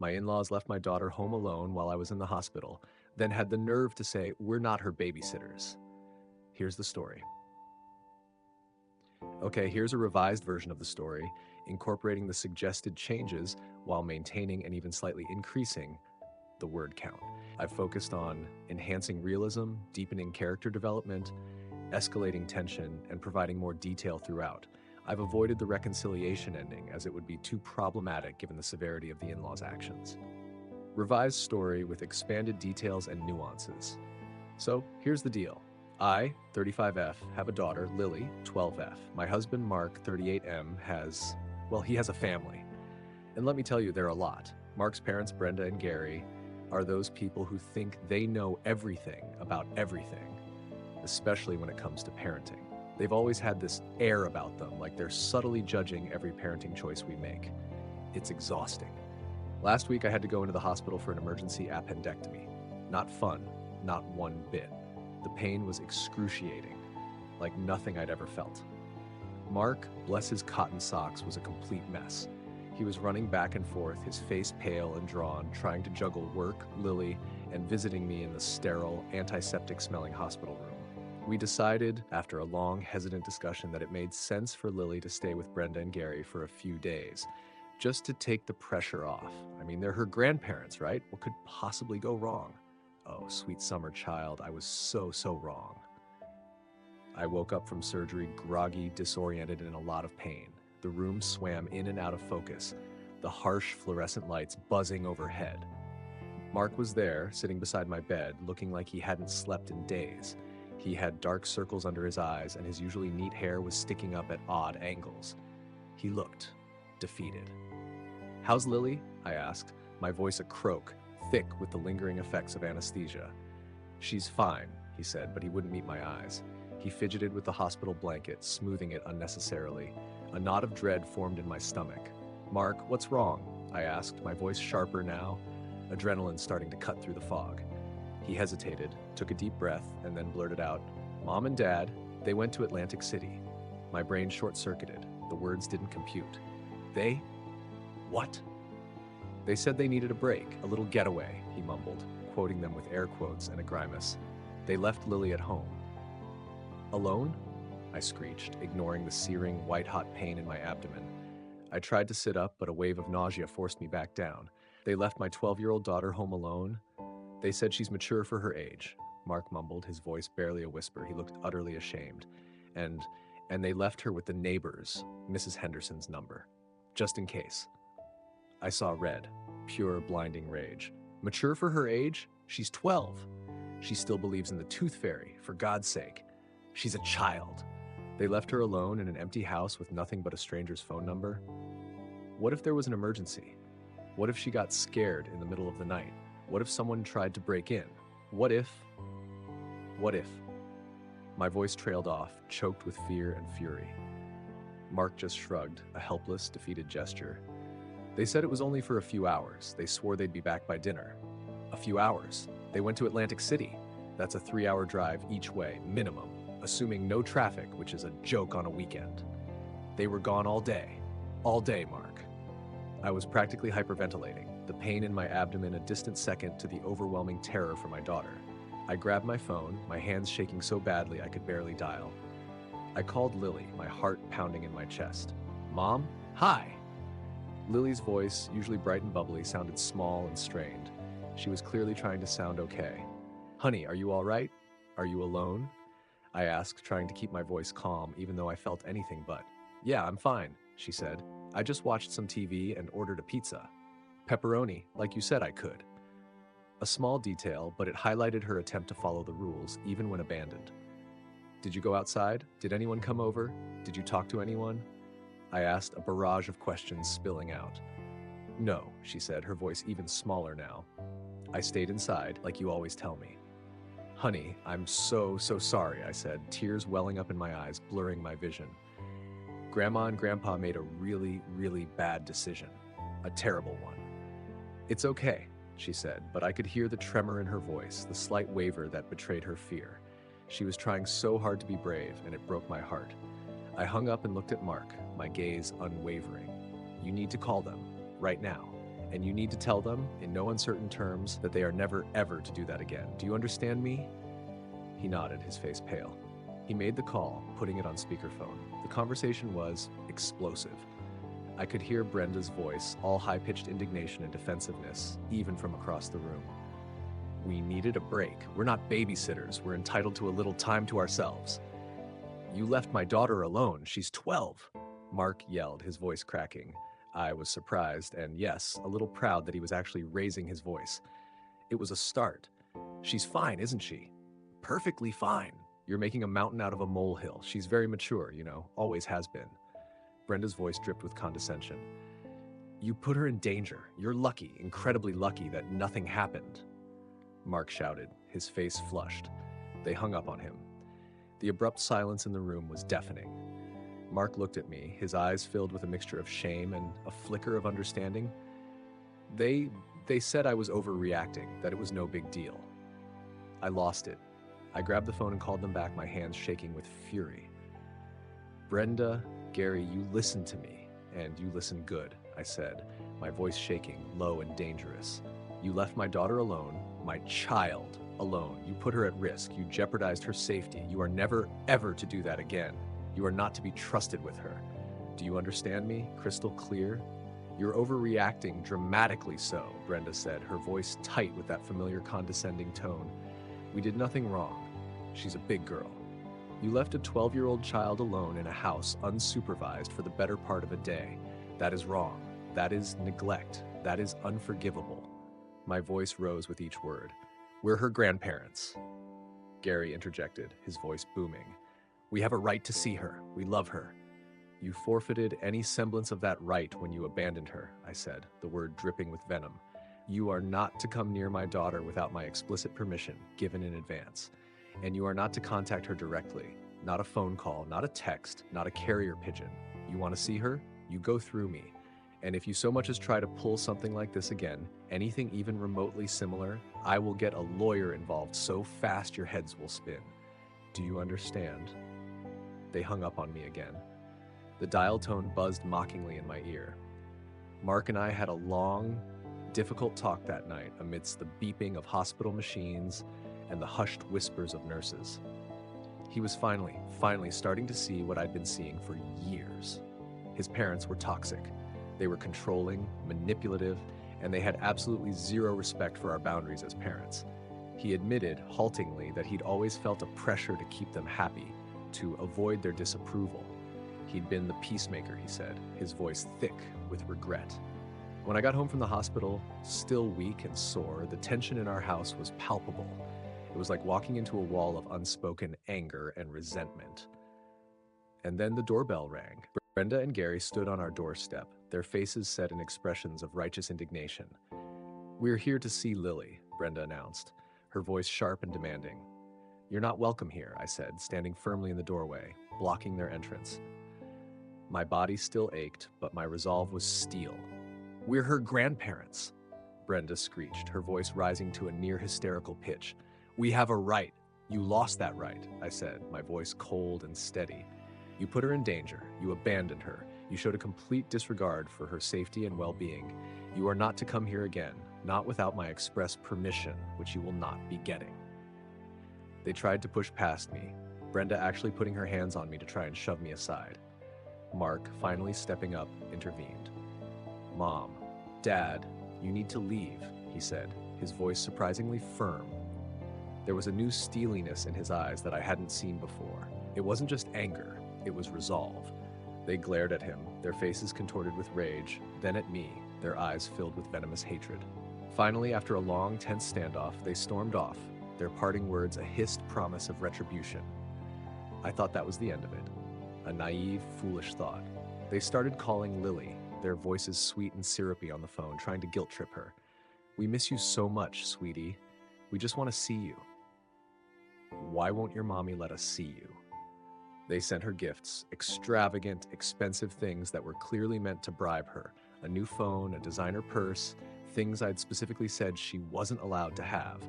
My in-laws left my daughter home alone while I was in the hospital, then had the nerve to say, "We're not her babysitters." Here's the story. Okay, here's a revised version of the story, incorporating the suggested changes while maintaining and even slightly increasing the word count. I've focused on enhancing realism, deepening character development, escalating tension, and providing more detail throughout. I've avoided the reconciliation ending as it would be too problematic given the severity of the in-laws' actions. Revised story with expanded details and nuances. So here's the deal. I, 35F, have a daughter, Lily, 12F. My husband, Mark, 38M, he has a family. And let me tell you, they're a lot. Mark's parents, Brenda and Gary, are those people who think they know everything about everything, especially when it comes to parenting. They've always had this air about them, like they're subtly judging every parenting choice we make. It's exhausting. Last week, I had to go into the hospital for an emergency appendectomy. Not fun, not one bit. The pain was excruciating, like nothing I'd ever felt. Mark, bless his cotton socks, was a complete mess. He was running back and forth, his face pale and drawn, trying to juggle work, Lily, and visiting me in the sterile, antiseptic-smelling hospital room. We decided, after a long, hesitant discussion, that it made sense for Lily to stay with Brenda and Gary for a few days, just to take the pressure off. I mean, they're her grandparents, right? What could possibly go wrong? Oh, sweet summer child, I was so wrong. I woke up from surgery groggy, disoriented, and in a lot of pain. The room swam in and out of focus, the harsh fluorescent lights buzzing overhead. Mark was there, sitting beside my bed, looking like he hadn't slept in days. He had dark circles under his eyes, and his usually neat hair was sticking up at odd angles. He looked defeated. "How's Lily?" I asked, my voice a croak, thick with the lingering effects of anesthesia. "She's fine," he said, but he wouldn't meet my eyes. He fidgeted with the hospital blanket, smoothing it unnecessarily. A knot of dread formed in my stomach. "Mark, what's wrong?" I asked, my voice sharper now, adrenaline starting to cut through the fog. He hesitated, took a deep breath, and then blurted out, "Mom and Dad, they went to Atlantic City." My brain short-circuited. The words didn't compute. "They? What?" "They said they needed a break, a little getaway," he mumbled, quoting them with air quotes and a grimace. "They left Lily at home." "Alone?" I screeched, ignoring the searing, white-hot pain in my abdomen. I tried to sit up, but a wave of nausea forced me back down. "They left my 12-year-old daughter home alone? They said she's mature for her age," Mark mumbled, his voice barely a whisper. He looked utterly ashamed. And they left her with the neighbors, Mrs. Henderson's number, just in case." I saw red, pure blinding rage. "Mature for her age? She's 12. She still believes in the tooth fairy, for God's sake. She's a child. They left her alone in an empty house with nothing but a stranger's phone number? What if there was an emergency? What if she got scared in the middle of the night? What if someone tried to break in? What if? My voice trailed off, choked with fear and fury. Mark just shrugged, a helpless, defeated gesture. "They said it was only for a few hours. They swore they'd be back by dinner." A few hours? They went to Atlantic City. That's a 3-hour drive each way, minimum, assuming no traffic, which is a joke on a weekend. They were gone all day. All day, Mark. I was practically hyperventilating, the pain in my abdomen a distant second to the overwhelming terror for my daughter. I grabbed my phone, my hands shaking so badly I could barely dial. I called Lily, my heart pounding in my chest. "Mom? Hi!" Lily's voice, usually bright and bubbly, sounded small and strained. She was clearly trying to sound okay. "Honey, are you all right? Are you alone?" I asked, trying to keep my voice calm, even though I felt anything but. "Yeah, I'm fine," she said. "I just watched some TV and ordered a pizza. Pepperoni, like you said I could." A small detail, but it highlighted her attempt to follow the rules, even when abandoned. "Did you go outside? Did anyone come over? Did you talk to anyone?" I asked, a barrage of questions spilling out. "No," she said, her voice even smaller now. "I stayed inside, like you always tell me." "Honey, I'm so sorry," I said, tears welling up in my eyes, blurring my vision. "Grandma and Grandpa made a really bad decision. A terrible one." "It's okay," she said, but I could hear the tremor in her voice, the slight waver that betrayed her fear. She was trying so hard to be brave, and it broke my heart. I hung up and looked at Mark, my gaze unwavering. "You need to call them, right now. And you need to tell them, in no uncertain terms, that they are never ever to do that again. Do you understand me? He nodded, his face pale. He made the call, putting it on speakerphone. The conversation was explosive. I could hear Brenda's voice, all high-pitched indignation and defensiveness, even from across the room. We needed a break. We're not babysitters. We're entitled to a little time to ourselves. You left my daughter alone. She's 12. Mark yelled, his voice cracking. I was surprised and, yes, a little proud that he was actually raising his voice. It was a start. She's fine, isn't she? Perfectly fine. You're making a mountain out of a molehill. She's very mature, always has been. Brenda's voice dripped with condescension. You put her in danger. You're lucky, incredibly lucky, that nothing happened. Mark shouted, his face flushed. They hung up on him. The abrupt silence in the room was deafening. Mark looked at me, his eyes filled with a mixture of shame and a flicker of understanding. They said I was overreacting, that it was no big deal. I lost it. I grabbed the phone and called them back, my hands shaking with fury. Brenda, Gary, you listen to me, and you listen good, I said, my voice shaking, low and dangerous. You left my daughter alone, my child alone. You put her at risk. You jeopardized her safety. You are never, ever to do that again. You are not to be trusted with her. Do you understand me? Crystal clear? You're overreacting, dramatically so, Brenda said, her voice tight with that familiar condescending tone. We did nothing wrong. She's a big girl. You left a 12-year-old child alone in a house unsupervised for the better part of a day. That is wrong. That is neglect. That is unforgivable. My voice rose with each word. We're her grandparents. Gary interjected, his voice booming. We have a right to see her. We love her. You forfeited any semblance of that right when you abandoned her, I said, the word dripping with venom. You are not to come near my daughter without my explicit permission, given in advance. And you are not to contact her directly. Not a phone call, not a text, not a carrier pigeon. You want to see her? You go through me. And if you so much as try to pull something like this again, anything even remotely similar, I will get a lawyer involved so fast your heads will spin. Do you understand? They hung up on me again. The dial tone buzzed mockingly in my ear. Mark and I had a long, difficult talk that night amidst the beeping of hospital machines and the hushed whispers of nurses. He was finally starting to see what I'd been seeing for years. His parents were toxic. They were controlling, manipulative, and they had absolutely zero respect for our boundaries as parents. He admitted, haltingly, that he'd always felt a pressure to keep them happy, to avoid their disapproval. He'd been the peacemaker, he said, his voice thick with regret. When I got home from the hospital, still weak and sore, the tension in our house was palpable. It was like walking into a wall of unspoken anger and resentment. And then the doorbell rang. Brenda and Gary stood on our doorstep, their faces set in expressions of righteous indignation. We're here to see Lily, Brenda announced, her voice sharp and demanding. You're not welcome here, I said, standing firmly in the doorway, blocking their entrance. My body still ached, but my resolve was steel. We're her grandparents, Brenda screeched, her voice rising to a near hysterical pitch. We have a right. You lost that right, I said, my voice cold and steady. You put her in danger. You abandoned her. You showed a complete disregard for her safety and well-being. You are not to come here again, not without my express permission, which you will not be getting. They tried to push past me, Brenda actually putting her hands on me to try and shove me aside. Mark, finally stepping up, intervened. Mom, Dad, you need to leave, he said, his voice surprisingly firm. There was a new steeliness in his eyes that I hadn't seen before. It wasn't just anger, it was resolve. They glared at him, their faces contorted with rage, then at me, their eyes filled with venomous hatred. Finally, after a long, tense standoff, they stormed off, their parting words a hissed promise of retribution. I thought that was the end of it. A naive, foolish thought. They started calling Lily, their voices sweet and syrupy on the phone, trying to guilt-trip her. We miss you so much, sweetie. We just want to see you. Why won't your mommy let us see you? They sent her gifts, extravagant, expensive things that were clearly meant to bribe her. A new phone, a designer purse, things I'd specifically said she wasn't allowed to have.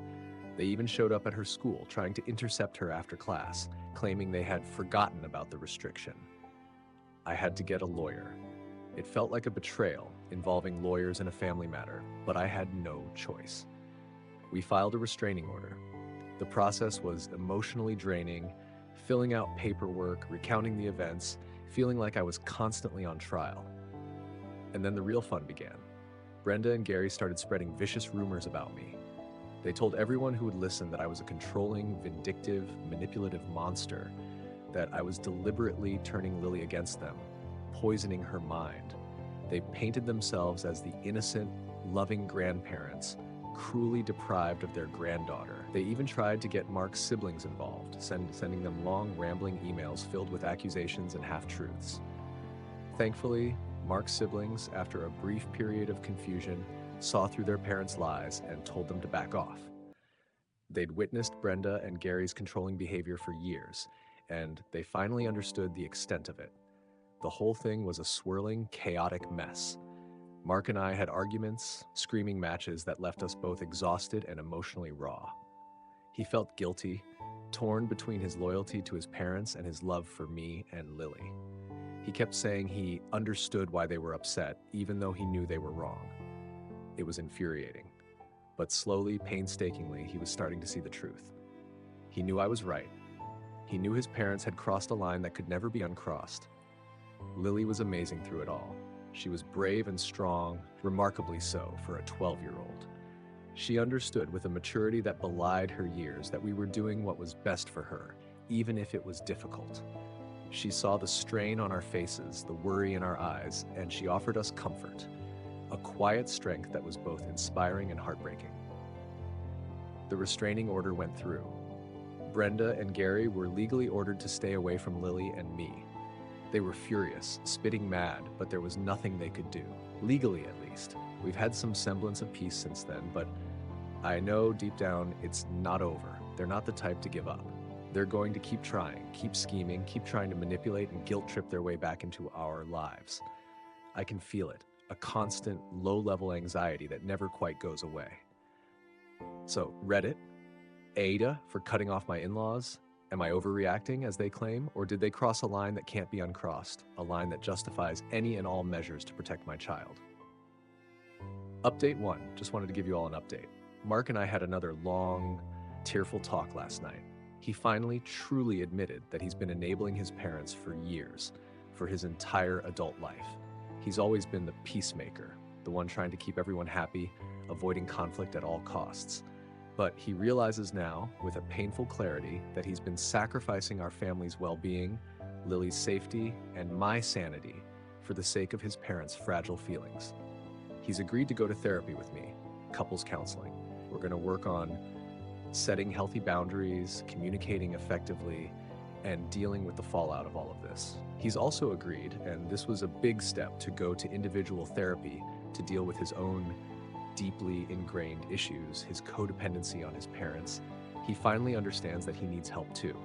They even showed up at her school, trying to intercept her after class, claiming they had forgotten about the restriction. I had to get a lawyer. It felt like a betrayal involving lawyers in a family matter, but I had no choice. We filed a restraining order. The process was emotionally draining, filling out paperwork, recounting the events, feeling like I was constantly on trial. And then the real fun began. Brenda and Gary started spreading vicious rumors about me. They told everyone who would listen that I was a controlling, vindictive, manipulative monster, that I was deliberately turning Lily against them, poisoning her mind. They painted themselves as the innocent, loving grandparents, cruelly deprived of their granddaughter. They even tried to get Mark's siblings involved, sending them long, rambling emails filled with accusations and half-truths. Thankfully, Mark's siblings, after a brief period of confusion, saw through their parents' lies and told them to back off. They'd witnessed Brenda and Gary's controlling behavior for years, and they finally understood the extent of it. The whole thing was a swirling, chaotic mess. Mark and I had arguments, screaming matches that left us both exhausted and emotionally raw. He felt guilty, torn between his loyalty to his parents and his love for me and Lily. He kept saying he understood why they were upset, even though he knew they were wrong. It was infuriating. But slowly, painstakingly, he was starting to see the truth. He knew I was right. He knew his parents had crossed a line that could never be uncrossed. Lily was amazing through it all. She was brave and strong, remarkably so for a 12-year-old. She understood with a maturity that belied her years that we were doing what was best for her, even if it was difficult. She saw the strain on our faces, the worry in our eyes, and she offered us comfort, a quiet strength that was both inspiring and heartbreaking. The restraining order went through. Brenda and Gary were legally ordered to stay away from Lily and me. They were furious, spitting mad, but there was nothing they could do, legally at least. We've had some semblance of peace since then, but I know deep down it's not over. They're not the type to give up. They're going to keep trying, keep scheming, keep trying to manipulate and guilt trip their way back into our lives. I can feel it, a constant, low-level anxiety that never quite goes away. So, Reddit, AITA for cutting off my in-laws. Am I overreacting, as they claim, or did they cross a line that can't be uncrossed, a line that justifies any and all measures to protect my child? Update 1. Just wanted to give you all an update. Mark and I had another long, tearful talk last night. He finally truly admitted that he's been enabling his parents for years, for his entire adult life. He's always been the peacemaker, the one trying to keep everyone happy, avoiding conflict at all costs. But he realizes now, with a painful clarity, that he's been sacrificing our family's well-being, Lily's safety, and my sanity for the sake of his parents' fragile feelings. He's agreed to go to therapy with me, couples counseling. We're going to work on setting healthy boundaries, communicating effectively, and dealing with the fallout of all of this. He's also agreed, and this was a big step, to go to individual therapy to deal with his own deeply ingrained issues, his codependency on his parents. He finally understands that he needs help too.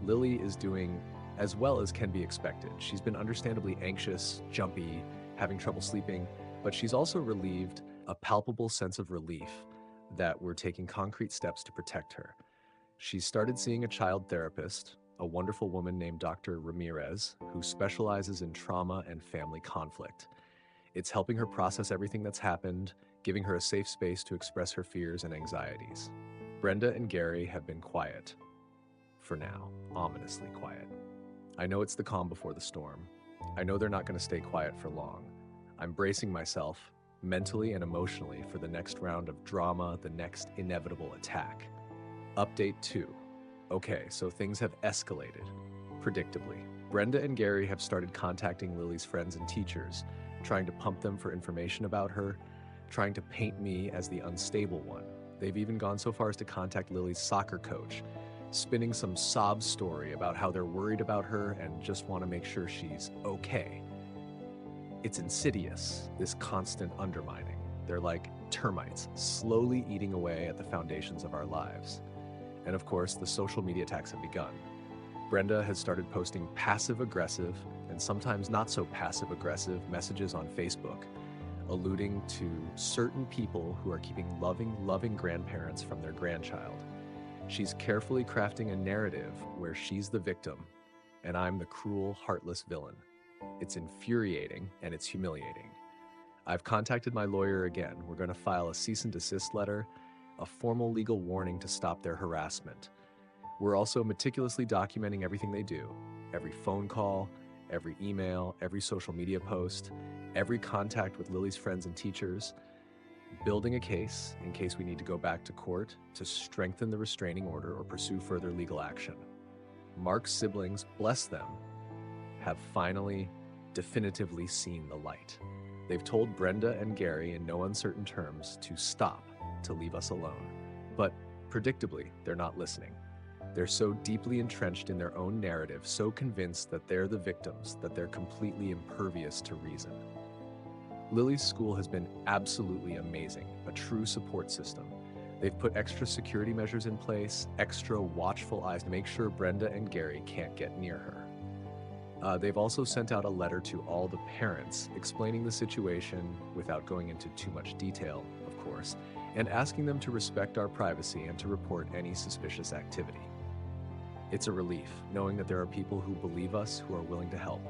Lily is doing as well as can be expected. She's been understandably anxious, jumpy, having trouble sleeping, but she's also relieved, a palpable sense of relief that we're taking concrete steps to protect her. She started seeing a child therapist, a wonderful woman named Dr. Ramirez, who specializes in trauma and family conflict. It's helping her process everything that's happened, giving her a safe space to express her fears and anxieties. Brenda and Gary have been quiet. For now, ominously quiet. I know it's the calm before the storm. I know they're not going to stay quiet for long. I'm bracing myself, mentally and emotionally, for the next round of drama, the next inevitable attack. Update 2. Okay, so things have escalated, predictably. Brenda and Gary have started contacting Lily's friends and teachers, trying to pump them for information about her, trying to paint me as the unstable one. They've even gone so far as to contact Lily's soccer coach, spinning some sob story about how they're worried about her and just want to make sure she's okay. It's insidious, this constant undermining. They're like termites, slowly eating away at the foundations of our lives. And of course, the social media attacks have begun. Brenda has started posting passive-aggressive and sometimes not so passive-aggressive messages on Facebook, alluding to certain people who are keeping loving grandparents from their grandchild. She's carefully crafting a narrative where she's the victim and I'm the cruel, heartless villain. It's infuriating and it's humiliating. I've contacted my lawyer again. We're going to file a cease and desist letter, a formal legal warning to stop their harassment. We're also meticulously documenting everything they do, every phone call, every email, every social media post, every contact with Lily's friends and teachers, building a case in case we need to go back to court to strengthen the restraining order or pursue further legal action. Mark's siblings, bless them, have finally definitively seen the light. They've told Brenda and Gary in no uncertain terms to stop, to leave us alone. But predictably, they're not listening. They're so deeply entrenched in their own narrative, so convinced that they're the victims, that they're completely impervious to reason. Lily's school has been absolutely amazing, a true support system. They've put extra security measures in place, extra watchful eyes to make sure Brenda and Gary can't get near her. They've also sent out a letter to all the parents explaining the situation without going into too much detail, of course, and asking them to respect our privacy and to report any suspicious activity. It's a relief knowing that there are people who believe us, who are willing to help.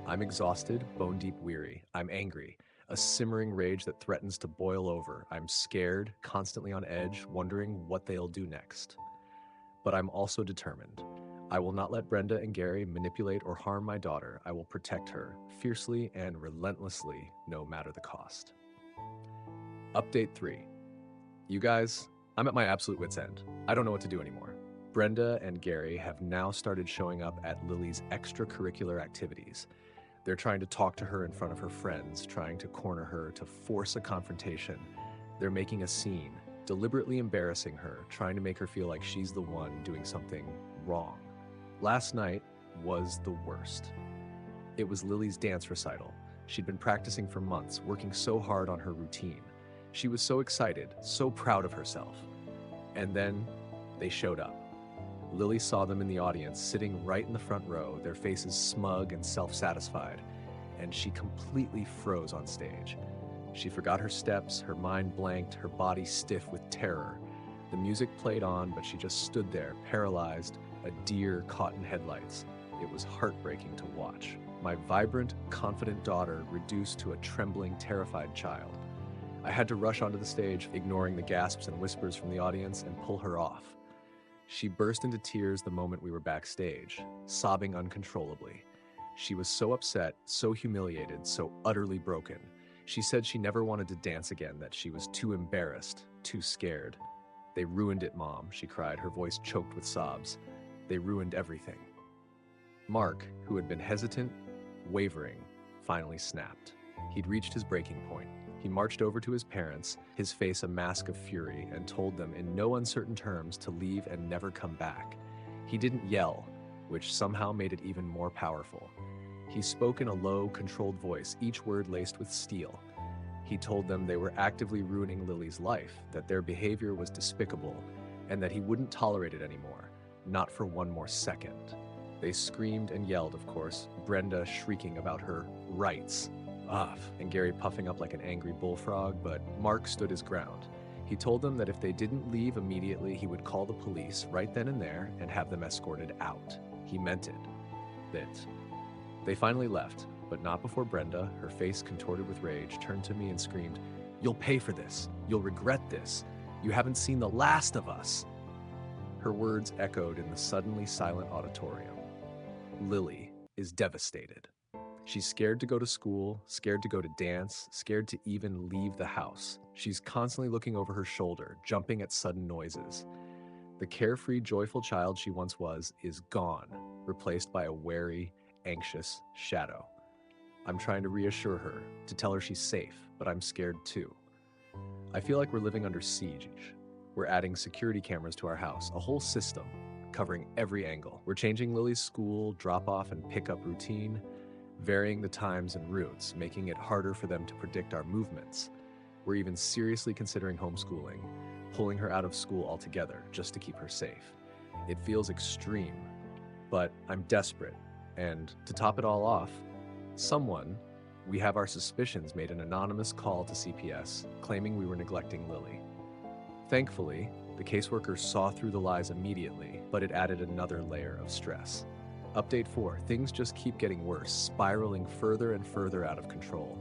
I'm exhausted, bone-deep weary. I'm angry, a simmering rage that threatens to boil over. I'm scared, constantly on edge, wondering what they'll do next. But I'm also determined. I will not let Brenda and Gary manipulate or harm my daughter. I will protect her, fiercely and relentlessly, no matter the cost. Update 3. You guys, I'm at my absolute wit's end. I don't know what to do anymore. Brenda and Gary have now started showing up at Lily's extracurricular activities. They're trying to talk to her in front of her friends, trying to corner her, to force a confrontation. They're making a scene, deliberately embarrassing her, trying to make her feel like she's the one doing something wrong. Last night was the worst. It was Lily's dance recital. She'd been practicing for months, working so hard on her routine. She was so excited, so proud of herself. And then they showed up. Lily saw them in the audience, sitting right in the front row, their faces smug and self-satisfied, and she completely froze on stage. She forgot her steps, her mind blanked, her body stiff with terror. The music played on, but she just stood there, paralyzed, a deer caught in headlights. It was heartbreaking to watch. My vibrant, confident daughter reduced to a trembling, terrified child. I had to rush onto the stage, ignoring the gasps and whispers from the audience, and pull her off. She burst into tears the moment we were backstage, sobbing uncontrollably. She was so upset, so humiliated, so utterly broken. She said she never wanted to dance again, that she was too embarrassed, too scared. "They ruined it, Mom," she cried, her voice choked with sobs. "They ruined everything." Mark, who had been hesitant, wavering, finally snapped. He'd reached his breaking point. He marched over to his parents, his face a mask of fury, and told them in no uncertain terms to leave and never come back. He didn't yell, which somehow made it even more powerful. He spoke in a low, controlled voice, each word laced with steel. He told them they were actively ruining Lily's life, that their behavior was despicable, and that he wouldn't tolerate it anymore, not for one more second. They screamed and yelled, of course, Brenda shrieking about her rights. And Gary puffing up like an angry bullfrog, but Mark stood his ground. He told them that if they didn't leave immediately, he would call the police right then and there and have them escorted out. He meant it. They finally left, but not before Brenda, her face contorted with rage, turned to me and screamed, "You'll pay for this. You'll regret this. You haven't seen the last of us." Her words echoed in the suddenly silent auditorium. Lily is devastated. She's scared to go to school, scared to go to dance, scared to even leave the house. She's constantly looking over her shoulder, jumping at sudden noises. The carefree, joyful child she once was is gone, replaced by a wary, anxious shadow. I'm trying to reassure her, to tell her she's safe, but I'm scared too. I feel like we're living under siege. We're adding security cameras to our house, a whole system, covering every angle. We're changing Lily's school, drop-off and pick-up routine, varying the times and routes, making it harder for them to predict our movements. We're even seriously considering homeschooling, pulling her out of school altogether just to keep her safe. It feels extreme, but I'm desperate. And to top it all off, we have our suspicions, made an anonymous call to CPS claiming we were neglecting Lily. Thankfully, the caseworker saw through the lies immediately, but it added another layer of stress. Update 4. Things just keep getting worse, spiraling further and further out of control.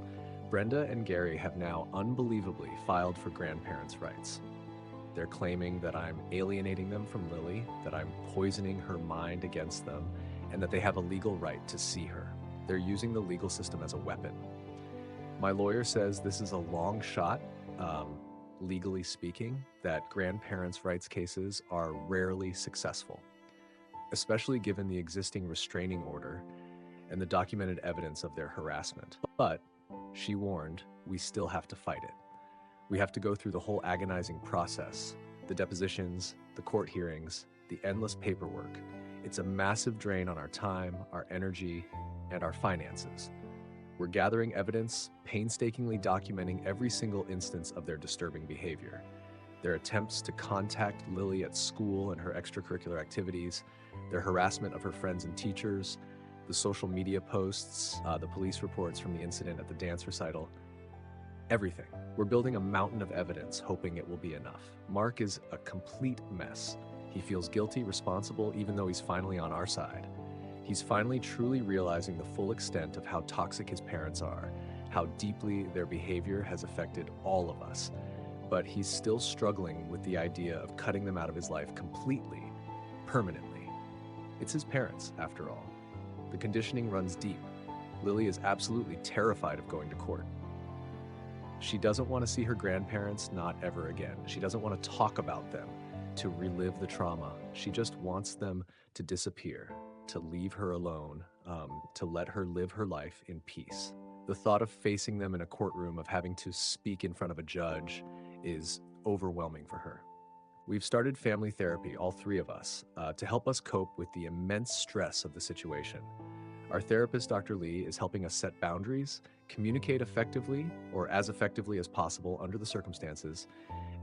Brenda and Gary have now unbelievably filed for grandparents' rights. They're claiming that I'm alienating them from Lily, that I'm poisoning her mind against them, and that they have a legal right to see her. They're using the legal system as a weapon. My lawyer says this is a long shot, legally speaking, that grandparents' rights cases are rarely successful, especially given the existing restraining order and the documented evidence of their harassment. But, she warned, we still have to fight it. We have to go through the whole agonizing process, the depositions, the court hearings, the endless paperwork. It's a massive drain on our time, our energy, and our finances. We're gathering evidence, painstakingly documenting every single instance of their disturbing behavior. Their attempts to contact Lily at school and her extracurricular activities, their harassment of her friends and teachers, the social media posts, the police reports from the incident at the dance recital, everything. We're building a mountain of evidence, hoping it will be enough. Mark is a complete mess. He feels guilty, responsible, even though he's finally on our side. He's finally truly realizing the full extent of how toxic his parents are, how deeply their behavior has affected all of us. But he's still struggling with the idea of cutting them out of his life completely, permanently. It's his parents, after all. The conditioning runs deep. Lily is absolutely terrified of going to court. She doesn't want to see her grandparents, not ever again. She doesn't want to talk about them, to relive the trauma. She just wants them to disappear, to leave her alone, to let her live her life in peace. The thought of facing them in a courtroom, of having to speak in front of a judge, is overwhelming for her. We've started family therapy, all three of us, to help us cope with the immense stress of the situation. Our therapist, Dr. Lee, is helping us set boundaries, communicate effectively, or as effectively as possible under the circumstances,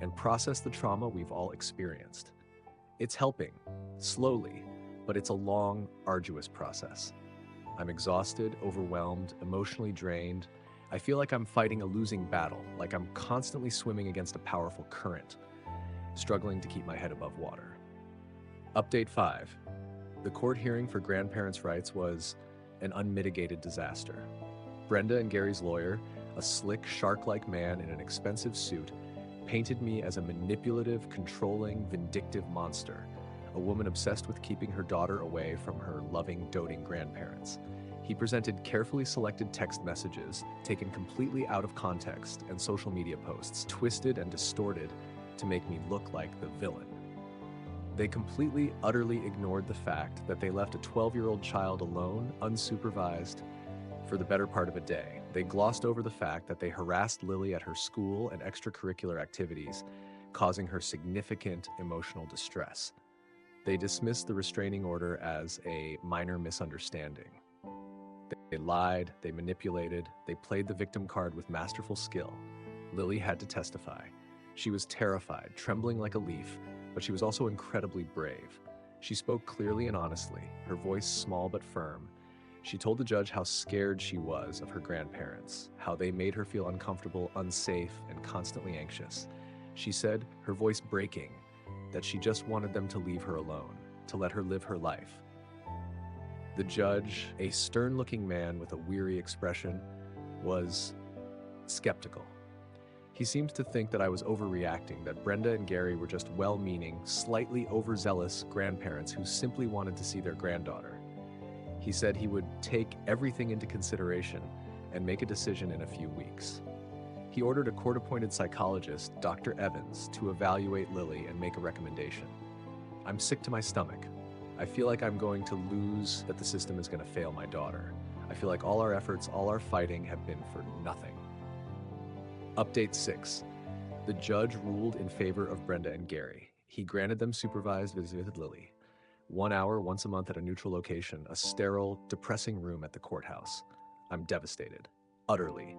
and process the trauma we've all experienced. It's helping, slowly, but it's a long, arduous process. I'm exhausted, overwhelmed, emotionally drained. I feel like I'm fighting a losing battle, like I'm constantly swimming against a powerful current, struggling to keep my head above water. Update 5. The court hearing for grandparents' rights was an unmitigated disaster. Brenda and Gary's lawyer, a slick, shark-like man in an expensive suit, painted me as a manipulative, controlling, vindictive monster, a woman obsessed with keeping her daughter away from her loving, doting grandparents. He presented carefully selected text messages, taken completely out of context, and social media posts, twisted and distorted to make me look like the villain. They completely, utterly ignored the fact that they left a 12-year-old child alone, unsupervised, for the better part of a day. They glossed over the fact that they harassed Lily at her school and extracurricular activities, causing her significant emotional distress. They dismissed the restraining order as a minor misunderstanding. They lied, they manipulated, they played the victim card with masterful skill. Lily had to testify. She was terrified, trembling like a leaf, but she was also incredibly brave. She spoke clearly and honestly, her voice small but firm. She told the judge how scared she was of her grandparents, how they made her feel uncomfortable, unsafe, and constantly anxious. She said, her voice breaking, that she just wanted them to leave her alone, to let her live her life. The judge, a stern-looking man with a weary expression, was skeptical. He seemed to think that I was overreacting, that Brenda and Gary were just well-meaning, slightly overzealous grandparents who simply wanted to see their granddaughter. He said he would take everything into consideration and make a decision in a few weeks. He ordered a court-appointed psychologist, Dr. Evans, to evaluate Lily and make a recommendation. I'm sick to my stomach. I feel like I'm going to lose, that the system is going to fail my daughter. I feel like all our efforts, all our fighting have been for nothing. Update 6. The judge ruled in favor of Brenda and Gary. He granted them supervised visits with Lily. 1 hour once a month at a neutral location, a sterile, depressing room at the courthouse. I'm devastated. Utterly.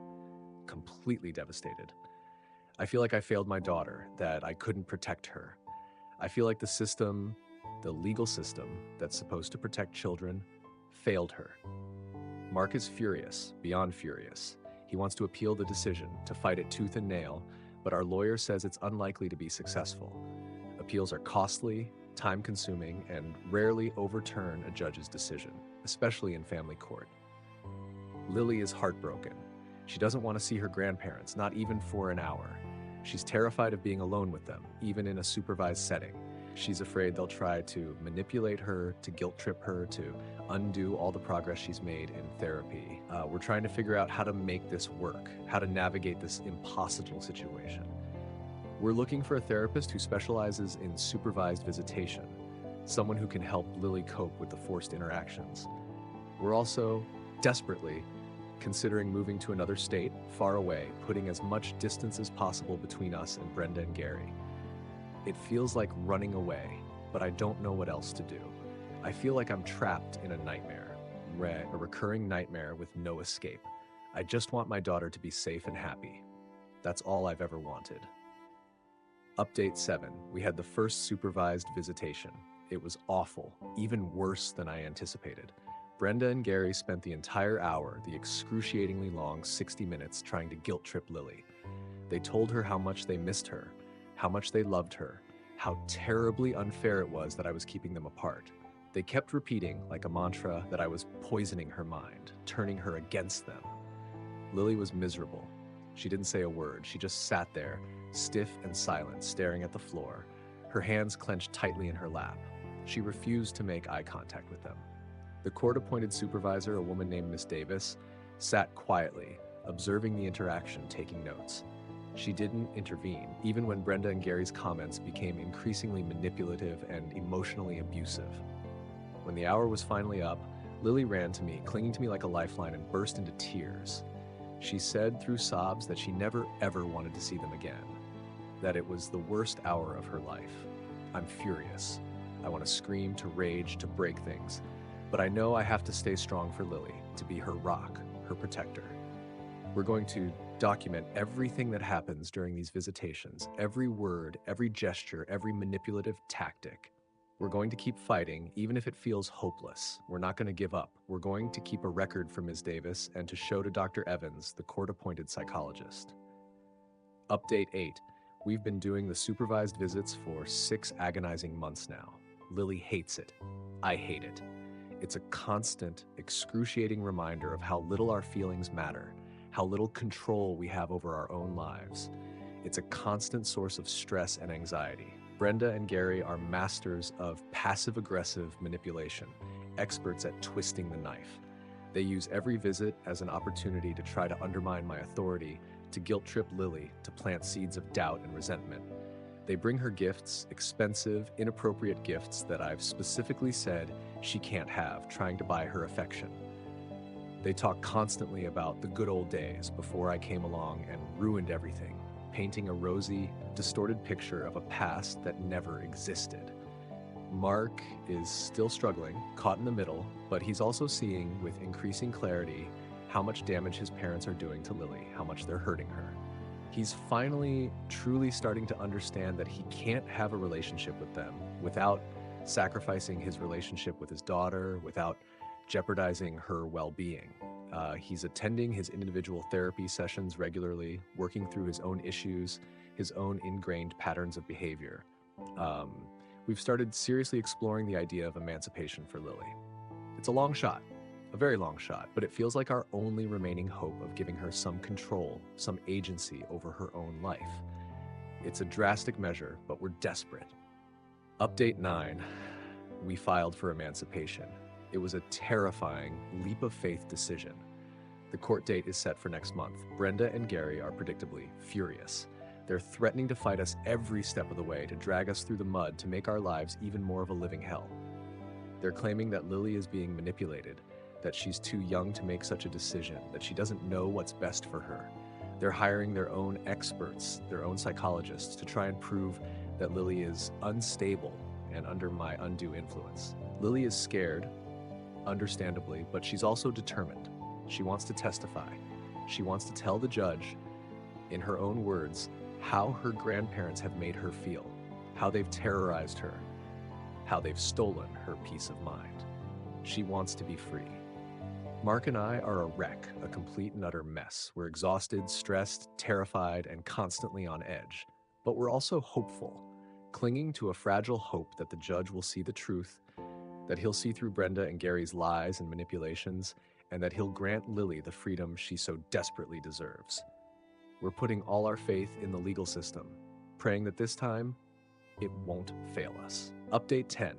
Completely devastated. I feel like I failed my daughter, that I couldn't protect her. I feel like the system, the legal system that's supposed to protect children, failed her. Mark is furious, beyond furious. He wants to appeal the decision, to fight it tooth and nail, but our lawyer says it's unlikely to be successful. Appeals are costly, time-consuming, and rarely overturn a judge's decision, especially in family court. Lily is heartbroken. She doesn't want to see her grandparents, not even for an hour. She's terrified of being alone with them, even in a supervised setting. She's afraid they'll try to manipulate her, to guilt trip her, to undo all the progress she's made in therapy. We're trying to figure out how to make this work, how to navigate this impossible situation. We're looking for a therapist who specializes in supervised visitation, someone who can help Lily cope with the forced interactions. We're also desperately considering moving to another state, far away, putting as much distance as possible between us and Brenda and Gary. It feels like running away, but I don't know what else to do. I feel like I'm trapped in a nightmare, a recurring nightmare with no escape. I just want my daughter to be safe and happy. That's all I've ever wanted. Update 7. We had the first supervised visitation. It was awful, even worse than I anticipated. Brenda and Gary spent the entire hour, the excruciatingly long 60 minutes, trying to guilt trip Lily. They told her how much they missed her, how much they loved her, how terribly unfair it was that I was keeping them apart. They kept repeating, like a mantra, that I was poisoning her mind, turning her against them. Lily was miserable. She didn't say a word. She just sat there, stiff and silent, staring at the floor, her hands clenched tightly in her lap. She refused to make eye contact with them. The court-appointed supervisor, a woman named Miss Davis, sat quietly, observing the interaction, taking notes. She didn't intervene, even when Brenda and Gary's comments became increasingly manipulative and emotionally abusive. When the hour was finally up, Lily ran to me, clinging to me like a lifeline, and burst into tears. She said through sobs that she never ever wanted to see them again, that it was the worst hour of her life. I'm furious. I want to scream, to rage, to break things. But I know I have to stay strong for Lily, to be her rock, her protector. We're going to document everything that happens during these visitations, every word, every gesture, every manipulative tactic. We're going to keep fighting, even if it feels hopeless. We're not going to give up. We're going to keep a record for Ms. Davis and to show to Dr. Evans, the court-appointed psychologist. Update 8. We've been doing the supervised visits for 6 agonizing months now. Lily hates it. I hate it. It's a constant, excruciating reminder of how little our feelings matter, how little control we have over our own lives. It's a constant source of stress and anxiety. Brenda and Gary are masters of passive-aggressive manipulation, experts at twisting the knife. They use every visit as an opportunity to try to undermine my authority, to guilt-trip Lily, to plant seeds of doubt and resentment. They bring her gifts, expensive, inappropriate gifts that I've specifically said she can't have, trying to buy her affection. They talk constantly about the good old days before I came along and ruined everything, painting a rosy, distorted picture of a past that never existed. Mark is still struggling, caught in the middle, but he's also seeing with increasing clarity how much damage his parents are doing to Lily, how much they're hurting her. He's finally truly starting to understand that he can't have a relationship with them without sacrificing his relationship with his daughter, without jeopardizing her well-being. He's attending his individual therapy sessions regularly, working through his own issues, his own ingrained patterns of behavior. We've started seriously exploring the idea of emancipation for Lily. It's a long shot, a very long shot, but it feels like our only remaining hope of giving her some control, some agency over her own life. It's a drastic measure, but we're desperate. Update 9. We filed for emancipation. It was a terrifying, leap of faith decision. The court date is set for next month. Brenda and Gary are predictably furious. They're threatening to fight us every step of the way, to drag us through the mud, to make our lives even more of a living hell. They're claiming that Lily is being manipulated, that she's too young to make such a decision, that she doesn't know what's best for her. They're hiring their own experts, their own psychologists, to try and prove that Lily is unstable and under my undue influence. Lily is scared, understandably, but she's also determined. She wants to testify. She wants to tell the judge, in her own words, how her grandparents have made her feel, how they've terrorized her, how they've stolen her peace of mind. She wants to be free. Mark and I are a wreck, a complete and utter mess. We're exhausted, stressed, terrified, and constantly on edge. But we're also hopeful. clinging to a fragile hope that the judge will see the truth, that he'll see through Brenda and Gary's lies and manipulations, and that he'll grant Lily the freedom she so desperately deserves. We're putting all our faith in the legal system, praying that this time, it won't fail us. Update 10.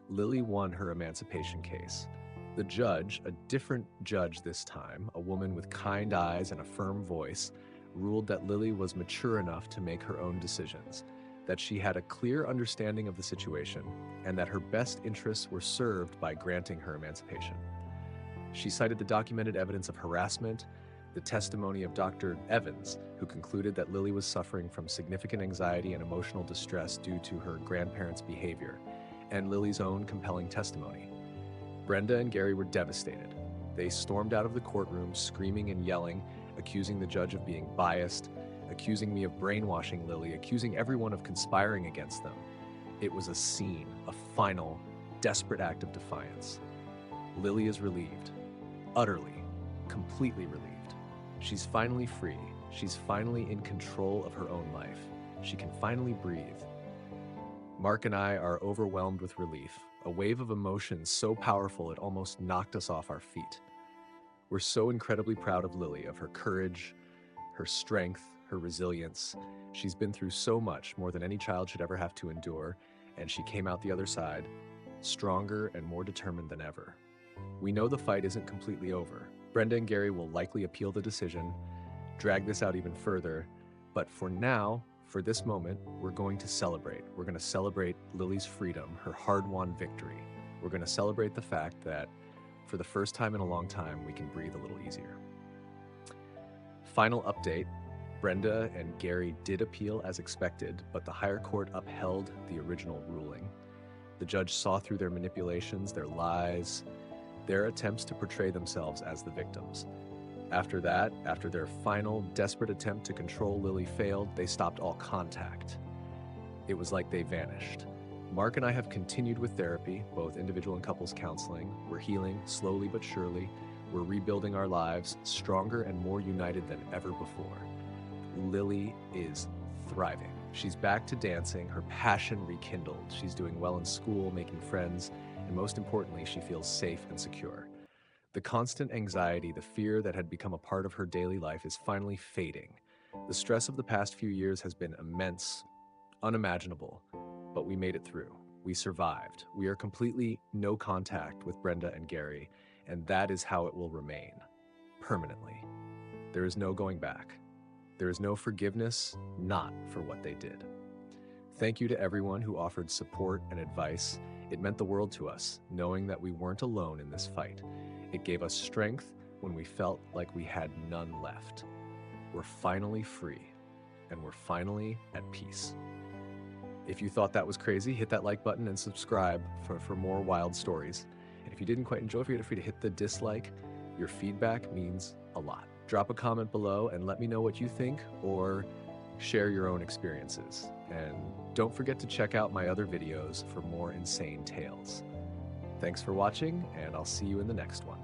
Lily won her emancipation case. The judge, a different judge this time, a woman with kind eyes and a firm voice, ruled that Lily was mature enough to make her own decisions, that she had a clear understanding of the situation, and that her best interests were served by granting her emancipation. She cited the documented evidence of harassment, the testimony of Dr. Evans, who concluded that Lily was suffering from significant anxiety and emotional distress due to her grandparents' behavior, and Lily's own compelling testimony. Brenda and Gary were devastated. They stormed out of the courtroom, screaming and yelling, accusing the judge of being biased, accusing me of brainwashing Lily, accusing everyone of conspiring against them. It was a scene, a final, desperate act of defiance. Lily is relieved, utterly, completely relieved. She's finally free. She's finally in control of her own life. She can finally breathe. Mark and I are overwhelmed with relief, a wave of emotion so powerful it almost knocked us off our feet. We're so incredibly proud of Lily, of her courage, her strength, her resilience. She's been through so much, more than any child should ever have to endure, and she came out the other side, stronger and more determined than ever. We know the fight isn't completely over. Brenda and Gary will likely appeal the decision, drag this out even further, but for now, for this moment, we're going to celebrate. We're going to celebrate Lily's freedom, her hard-won victory. We're going to celebrate the fact that for the first time in a long time, we can breathe a little easier. Final update, Brenda and Gary did appeal as expected, but the higher court upheld the original ruling. The judge saw through their manipulations, their lies, their attempts to portray themselves as the victims. After that, after their final, desperate attempt to control Lily failed, they stopped all contact. It was like they vanished. Mark and I have continued with therapy, both individual and couples counseling. We're healing, slowly but surely. We're rebuilding our lives, stronger and more united than ever before. Lily is thriving. She's back to dancing, her passion rekindled. She's doing well in school, making friends, and most importantly, she feels safe and secure. The constant anxiety, the fear that had become a part of her daily life is finally fading. The stress of the past few years has been immense, unimaginable, but we made it through. We survived. We are completely no contact with Brenda and Gary, and that is how it will remain, permanently. There is no going back. There is no forgiveness, not for what they did. Thank you to everyone who offered support and advice. It meant the world to us, knowing that we weren't alone in this fight. It gave us strength when we felt like we had none left. We're finally free, and we're finally at peace. If you thought that was crazy, hit that like button and subscribe for more wild stories. And if you didn't quite enjoy, feel free to hit the dislike. Your feedback means a lot. Drop a comment below and let me know what you think, or share your own experiences. And don't forget to check out my other videos for more insane tales. Thanks for watching, and I'll see you in the next one.